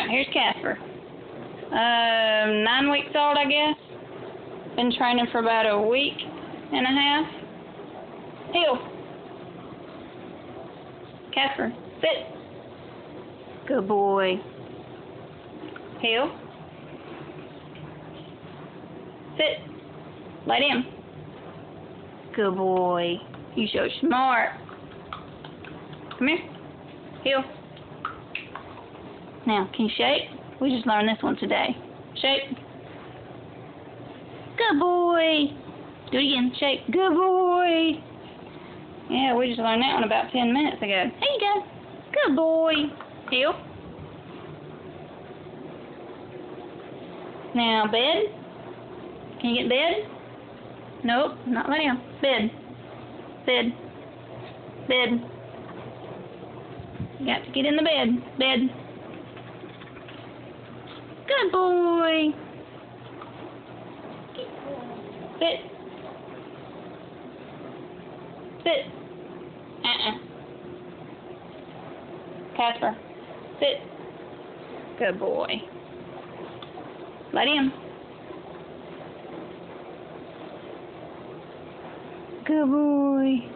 Alright, here's Casper. 9 weeks old, I guess. Been training for about a week and a half. Heel. Casper, sit. Good boy. Heel. Sit. Lay down. Good boy. You so smart. Come here. Heel. Now, can you shake? We just learned this one today. Shake. Good boy. Do it again. Shake. Good boy. Yeah, we just learned that one about 10 minutes ago. There you go. Good boy. Heel. Now, bed. Can you get in bed? Nope, not lay down. Bed. Bed. Bed. You got to get in the bed. Bed. Good boy. Sit. Sit. Casper. Sit. Good boy. Let him. Good boy.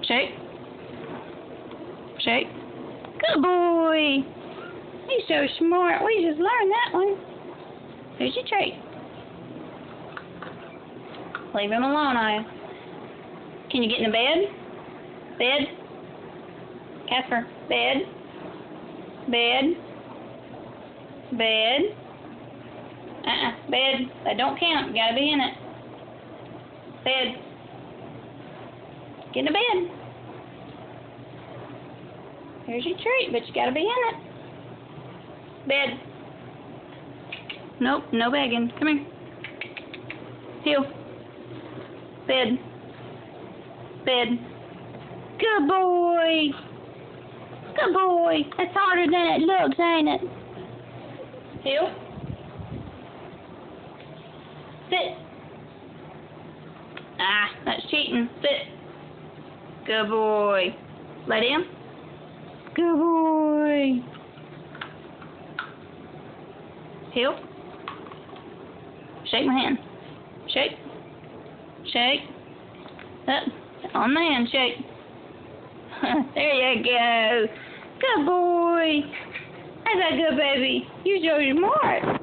Shake. Shake. Good boy. He's so smart. We just learned that one. Here's your treat. Leave him alone, Aya. Can you get in the bed? Bed? Casper, bed? Bed? Bed? Bed. That don't count. You gotta be in it. Bed. Get in the bed. Here's your treat, but you gotta be in it. Bed. Nope, no begging. Come here. Heel. Bed. Bed. Good boy. Good boy. That's harder than it looks, ain't it? Heel. Sit. Ah, that's cheating. Sit. Good boy. Let him. Good boy. Heel. Shake my hand. Shake. Shake. Up. On the hand. Shake. There you go. Good boy. That's a good baby. You're so smart.